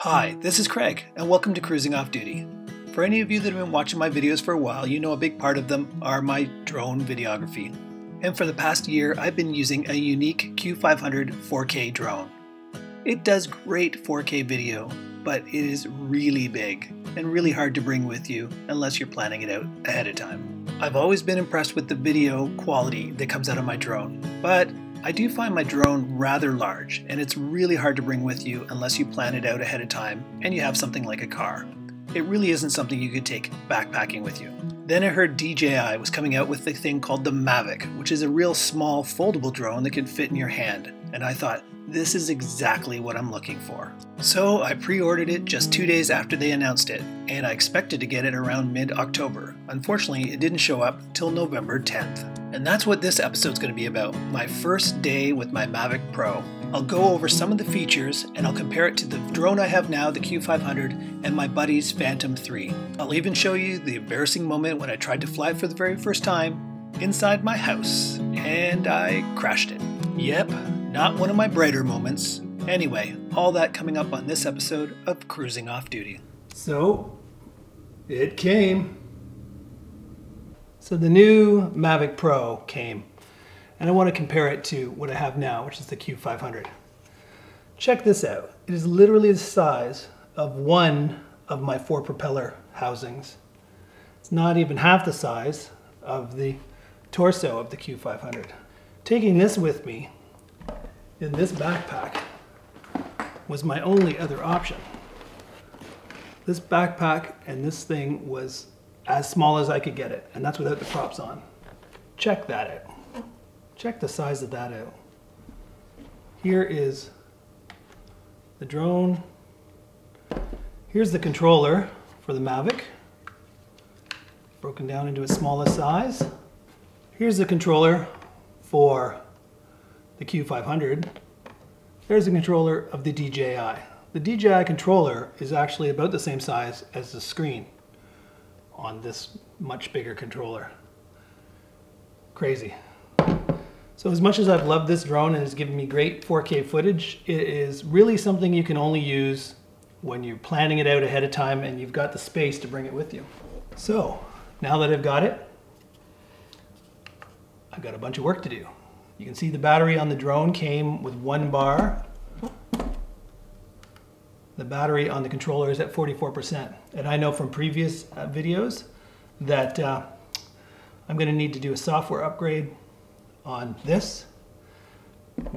Hi, this is Craig, and welcome to Cruising Off Duty. For any of you that have been watching my videos for a while, you know a big part of them are my drone videography. And for the past year, I've been using a Yuneec Q500 4K drone. It does great 4K video, but it is really big and really hard to bring with you unless you're planning it out ahead of time. I've always been impressed with the video quality that comes out of my drone, but I do find my drone rather large, and it's really hard to bring with you unless you plan it out ahead of time and you have something like a car. It really isn't something you could take backpacking with you. Then I heard DJI was coming out with a thing called the Mavic, which is a real small foldable drone that can fit in your hand, and I thought, this is exactly what I'm looking for. So I pre-ordered it just 2 days after they announced it, and I expected to get it around mid-October. Unfortunately, it didn't show up till November 10th. And that's what this episode's going to be about, my first day with my Mavic Pro. I'll go over some of the features, and I'll compare it to the drone I have now, the Q500, and my buddy's Phantom 3. I'll even show you the embarrassing moment when I tried to fly for the very first time inside my house, and I crashed it. Yep, not one of my brighter moments. Anyway, all that coming up on this episode of Cruising Off Duty. So, it came. So the new Mavic Pro came, and I want to compare it to what I have now, which is the Q500. Check this out. It is literally the size of one of my 4 propeller housings. It's not even half the size of the torso of the Q500. Taking this with me in this backpack was my only other option. This backpack and this thing was as small as I could get it, and that's without the props on. Check that out. Check the size of that out. Here is the drone. Here's the controller for the Mavic, broken down into its smallest size. Here's the controller for the Q500. There's the controller of the DJI. The DJI controller is actually about the same size as the screen on this much bigger controller. Crazy. So as much as I've loved this drone and it's given me great 4K footage, it is really something you can only use when you're planning it out ahead of time and you've got the space to bring it with you. So now that I've got it, I've got a bunch of work to do. You can see the battery on the drone came with 1 bar. The battery on the controller is at 44%. And I know from previous videos that I'm going to need to do a software upgrade on this,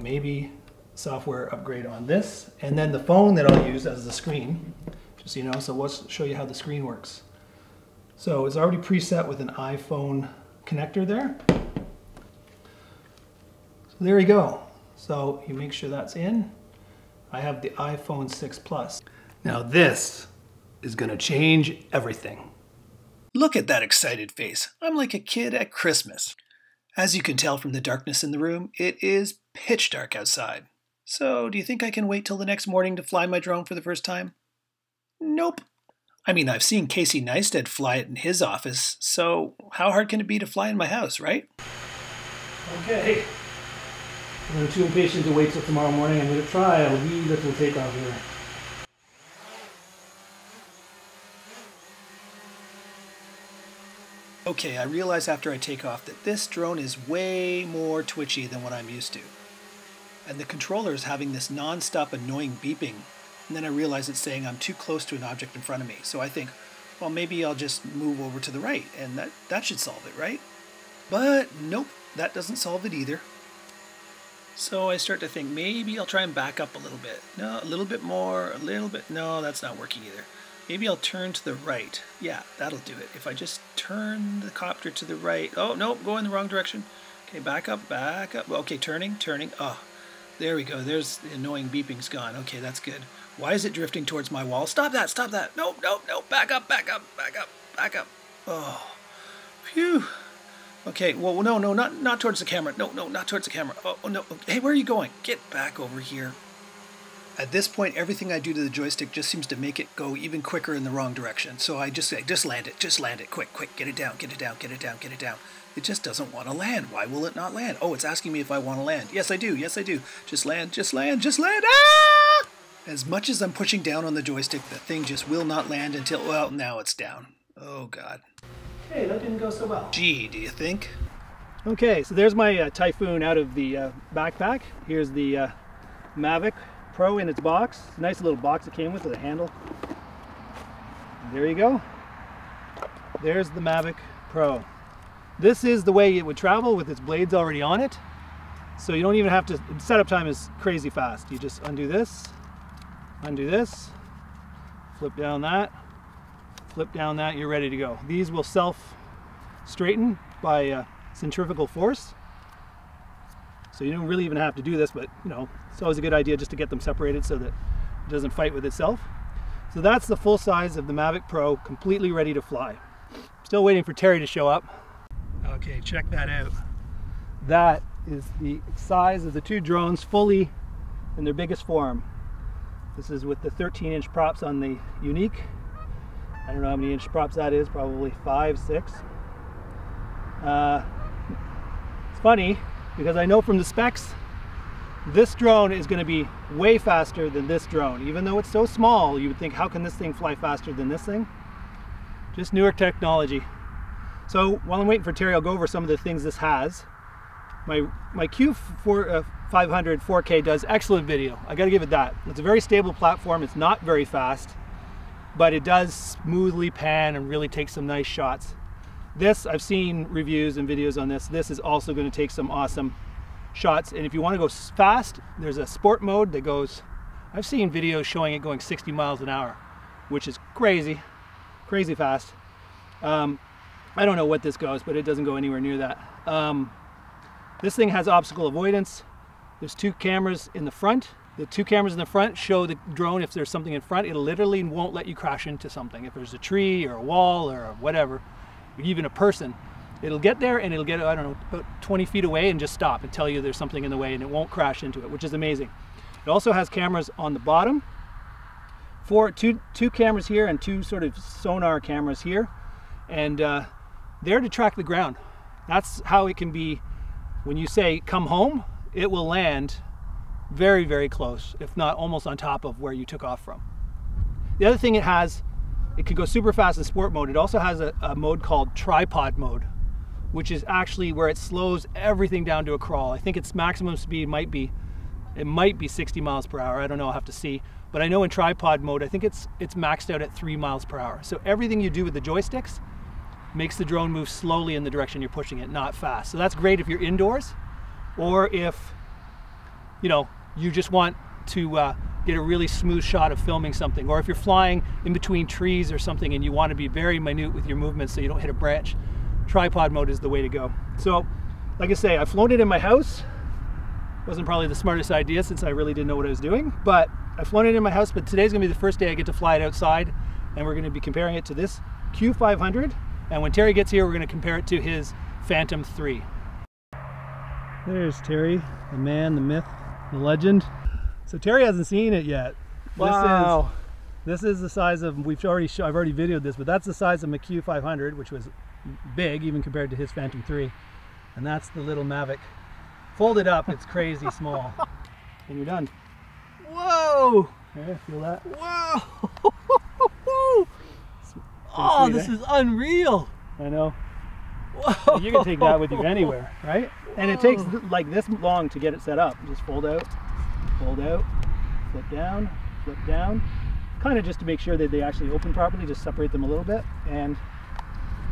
maybe software upgrade on this, and then the phone that I'll use as the screen, just so you know. So we'll show you how the screen works. So it's already preset with an iPhone connector there. So there you go. So you make sure that's in. I have the iPhone 6 Plus. Now this is going to change everything. Look at that excited face. I'm like a kid at Christmas. As you can tell from the darkness in the room, it is pitch dark outside. So do you think I can wait till the next morning to fly my drone for the first time? Nope. I mean, I've seen Casey Neistat fly it in his office, so how hard can it be to fly in my house, right? Okay. I'm too impatient to wait till tomorrow morning. I'm going to try a wee little takeoff here. Okay, I realize after I take off that this drone is way more twitchy than what I'm used to. And the controller is having this non-stop annoying beeping. And then I realize it's saying I'm too close to an object in front of me. So I think, well, maybe I'll just move over to the right and that should solve it, right? But nope, that doesn't solve it either. So I start to think maybe I'll try and back up a little bit. No, a little bit more, a little bit. No, that's not working either. Maybe I'll turn to the right. Yeah, that'll do it. If I just turn the copter to the right. Oh, no, go in the wrong direction. Okay, back up, back up. Okay, turning. Oh, there we go. There's the annoying beeping's gone. Okay, that's good. Why is it drifting towards my wall? Stop that, stop that. No, no, no, back up, back up, back up, back up. Oh, phew. Okay, well, no, not towards the camera. No, not towards the camera. Oh, no. Hey, where are you going? Get back over here. At this point, everything I do to the joystick just seems to make it go even quicker in the wrong direction. So I just say, just land it, quick, get it down. It just doesn't want to land. Why will it not land? Oh, it's asking me if I want to land. Yes, I do. Just land. Ah! As much as I'm pushing down on the joystick, the thing just will not land until, well, now it's down. Oh God. Hey, that didn't go so well. Gee, do you think? Okay, so there's my Typhoon out of the backpack. Here's the Mavic Pro in its box. Nice little box it came with a handle. There you go. There's the Mavic Pro. This is the way it would travel with its blades already on it. So you don't even have to, setup time is crazy fast. You just undo this, flip down that, you're ready to go. These will self-straighten by centrifugal force. So you don't really even have to do this, but you know, it's always a good idea just to get them separated so that it doesn't fight with itself. So that's the full size of the Mavic Pro, completely ready to fly. Still waiting for Terry to show up. Okay, check that out. That is the size of the two drones fully in their biggest form. This is with the 13-inch props on the Yuneec. I don't know how many inch props that is, probably 5, 6. It's funny because I know from the specs this drone is going to be way faster than this drone. Even though it's so small, you would think, how can this thing fly faster than this thing? Just newer technology. So while I'm waiting for Terry, I'll go over some of the things this has. My Q500 4K does excellent video. I gotta give it that. It's a very stable platform. It's not very fast, but it does smoothly pan and really take some nice shots. This, I've seen reviews and videos on this. This is also going to take some awesome shots. And if you want to go fast, there's a sport mode that goes, I've seen videos showing it going 60 miles an hour, which is crazy, crazy fast. I don't know what this goes, but it doesn't go anywhere near that. This thing has obstacle avoidance. There's two cameras in the front. The two cameras in the front show the drone if there's something in front. It literally won't let you crash into something. If there's a tree or a wall or whatever, even a person, it'll get there and it'll get, I don't know, about 20 feet away and just stop and tell you there's something in the way, and it won't crash into it, which is amazing. It also has cameras on the bottom. Two cameras here and two sort of sonar cameras here, and they're to track the ground. That's how it can be. When you say come home, it will land very, very close, if not almost on top of where you took off from. The other thing it has, it can go super fast in sport mode. It also has a mode called tripod mode, which is actually where it slows everything down to a crawl. I think its maximum speed might be 60 miles per hour. I don't know, I'll have to see. But I know in tripod mode, I think it's maxed out at 3 miles per hour. So everything you do with the joysticks makes the drone move slowly in the direction you're pushing it, not fast. So that's great if you're indoors, or if, you know, you just want to get a really smooth shot of filming something, or if you're flying in between trees or something and you want to be very minute with your movements so you don't hit a branch, tripod mode is the way to go. So, like I say, I've flown it in my house. Wasn't probably the smartest idea since I really didn't know what I was doing, but I've flown it in my house. But today's gonna be the first day I get to fly it outside, and we're gonna be comparing it to this Q500. And when Terry gets here, we're gonna compare it to his Phantom 3. There's Terry, the man, the myth, the legend. So Terry hasn't seen it yet. Wow. This is the size of, I've already videoed this, but that's the size of my Q500, which was big even compared to his Phantom 3. And that's the little Mavic. Fold it up, it's crazy small. And you're done. Whoa! Yeah, feel that? Whoa! Oh, this is unreal. I know. Whoa. You can take that with you anywhere, right? And it takes like this long to get it set up. Just fold out, flip down, kind of just to make sure that they actually open properly. Just separate them a little bit, and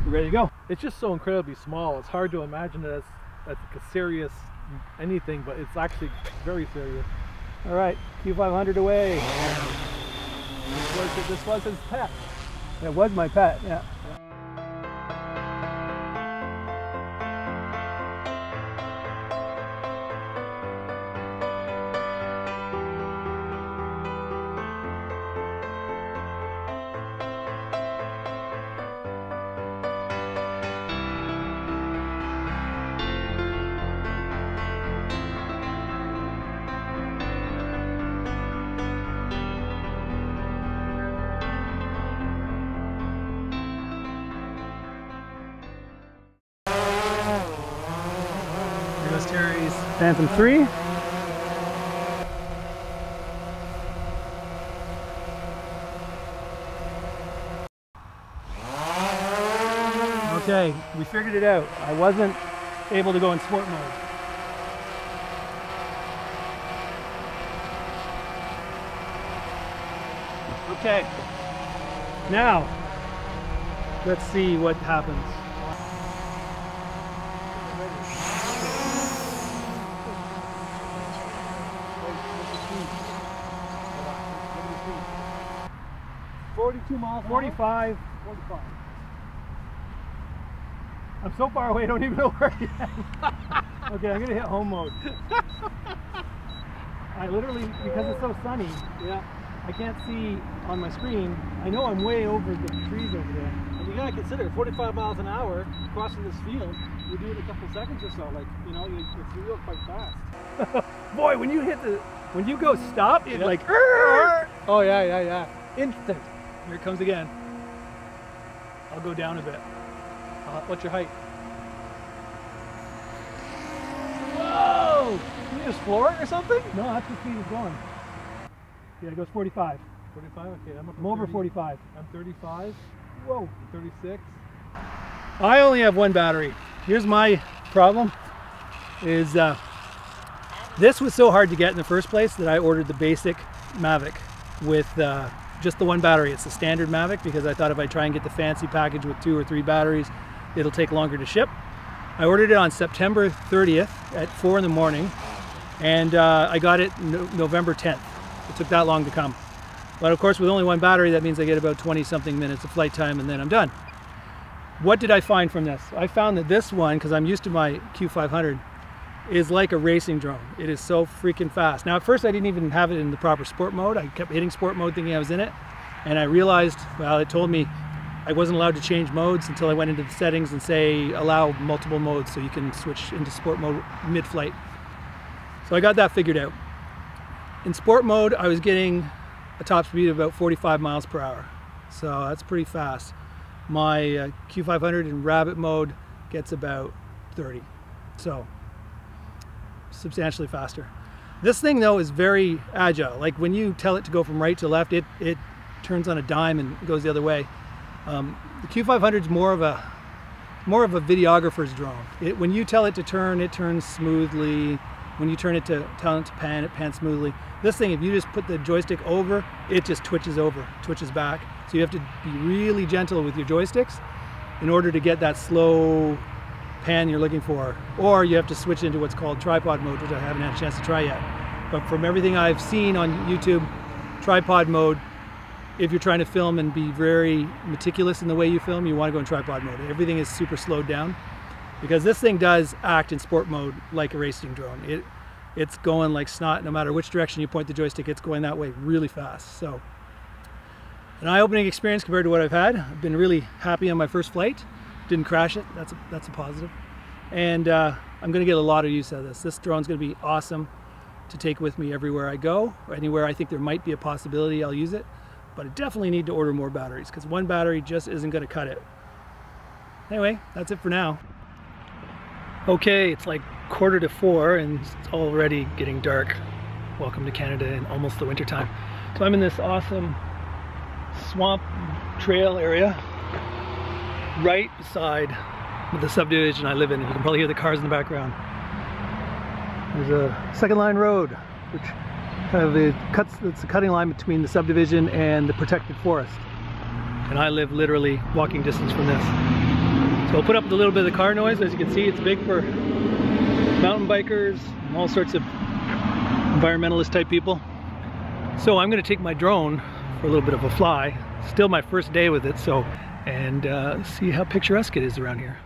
you're ready to go. It's just so incredibly small. It's hard to imagine it as like a serious anything, but it's actually very serious. All right, Q500 away. This was his pet. It was my pet, yeah. Terry's Phantom 3. Okay, we figured it out. I wasn't able to go in sport mode. Okay, now let's see what happens. Miles 45. 45. I'm so far away I don't even know where I am. Okay, I'm gonna hit home mode. I literally, because it's so sunny, yeah, I can't see on my screen. I know I'm way over the trees over there. And you gotta consider 45 miles an hour crossing this field. You do it in a couple seconds or so. Like, you know, you real quite fast. Boy, when you go stop, it like. Oh yeah. Instant. Here it comes again. I'll go down a bit. What's your height? Whoa! Can you just floor it or something? No, that's the speed it's going. Yeah, it goes 45. 45? Okay, I'm over 45. I'm 35. Whoa, 36. I only have one battery. Here's my problem. Is this was so hard to get in the first place that I ordered the basic Mavic with just the one battery. It's the standard Mavic because I thought if I try and get the fancy package with 2 or 3 batteries, it'll take longer to ship. I ordered it on September 30th at 4 in the morning, and I got it November 10th. It took that long to come. But of course, with only one battery, that means I get about 20-something minutes of flight time and then I'm done. What did I find from this? I found that this one, because I'm used to my Q500, is like a racing drone. It is so freaking fast. Now at first I didn't even have it in the proper sport mode. I kept hitting sport mode thinking I was in it, and I realized, well, it told me I wasn't allowed to change modes until I went into the settings and say allow multiple modes so you can switch into sport mode mid-flight. So I got that figured out. In sport mode I was getting a top speed of about 45 miles per hour. So that's pretty fast. My Q500 in rabbit mode gets about 30. So substantially faster. This thing though is very agile. Like when you tell it to go from right to left, it turns on a dime and goes the other way. The Q500 is more of a videographer's drone. When you tell it to turn, it turns smoothly. When you tell it to pan, it pans smoothly. This thing, if you just put the joystick over, it just twitches back. So you have to be really gentle with your joysticks in order to get that slow pan you're looking for. Or you have to switch into what's called tripod mode, which I haven't had a chance to try yet. But from everything I've seen on YouTube, tripod mode, if you're trying to film and be very meticulous in the way you film, you want to go in tripod mode. Everything is super slowed down because this thing does act in sport mode like a racing drone. It's going like snot. No matter which direction you point the joystick, it's going that way really fast. So an eye-opening experience compared to what I've had. I've been really happy on my first flight. Didn't crash it. That's a positive. And I'm going to get a lot of use out of this. This drone's going to be awesome to take with me everywhere I go. Anywhere I think there might be a possibility I'll use it. But I definitely need to order more batteries because one battery just isn't going to cut it. Anyway, that's it for now. Okay, it's like 3:45 and it's already getting dark. Welcome to Canada in almost the winter time. So I'm in this awesome swamp trail area right beside the subdivision I live in. You can probably hear the cars in the background. There's a second line road, which it's a cutting line between the subdivision and the protected forest. And I live literally walking distance from this. So I'll put up with a little bit of the car noise. As you can see, it's big for mountain bikers and all sorts of environmentalist type people. So I'm going to take my drone for a little bit of a fly. Still my first day with it, and see how picturesque it is around here.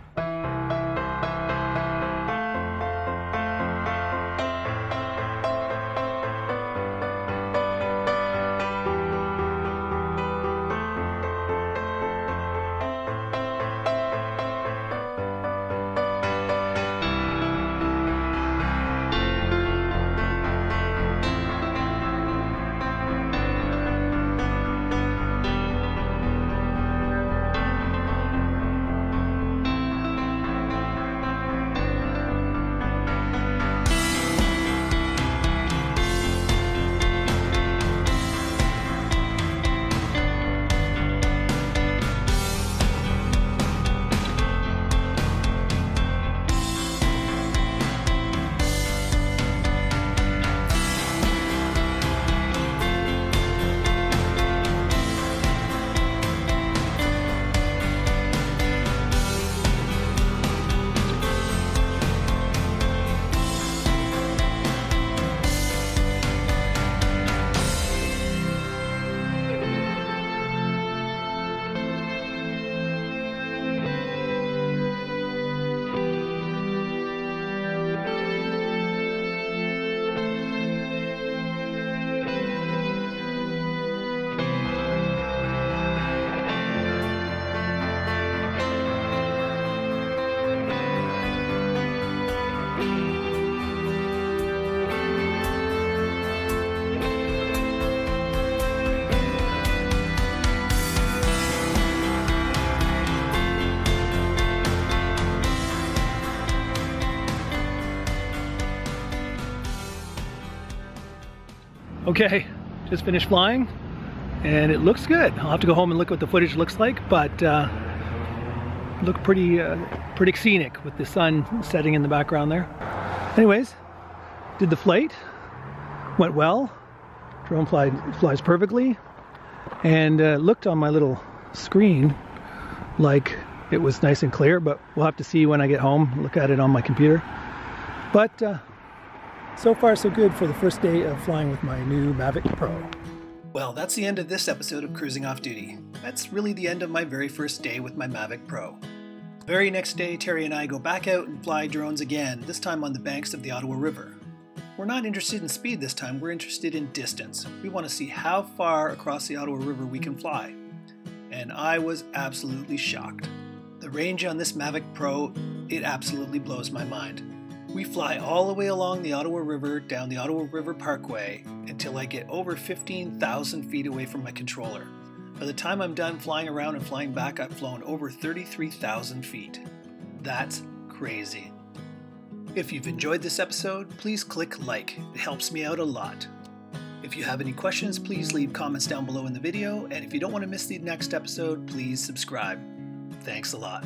Okay, just finished flying and it looks good. I'll have to go home and look what the footage looks like, but looked pretty scenic with the sun setting in the background there. Anyways, did the flight, went well. Drone flies perfectly, and looked on my little screen like it was nice and clear, but we'll have to see when I get home, look at it on my computer. But so far so good for the first day of flying with my new Mavic Pro. Well, that's the end of this episode of Cruising Off Duty. That's really the end of my very first day with my Mavic Pro. The very next day, Terry and I go back out and fly drones again, this time on the banks of the Ottawa River. We're not interested in speed this time, we're interested in distance. We want to see how far across the Ottawa River we can fly. And I was absolutely shocked. The range on this Mavic Pro, it absolutely blows my mind. We fly all the way along the Ottawa River, down the Ottawa River Parkway, until I get over 15,000 feet away from my controller. By the time I'm done flying around and flying back, I've flown over 33,000 feet. That's crazy. If you've enjoyed this episode, please click like. It helps me out a lot. If you have any questions, please leave comments down below in the video, and if you don't want to miss the next episode, please subscribe. Thanks a lot.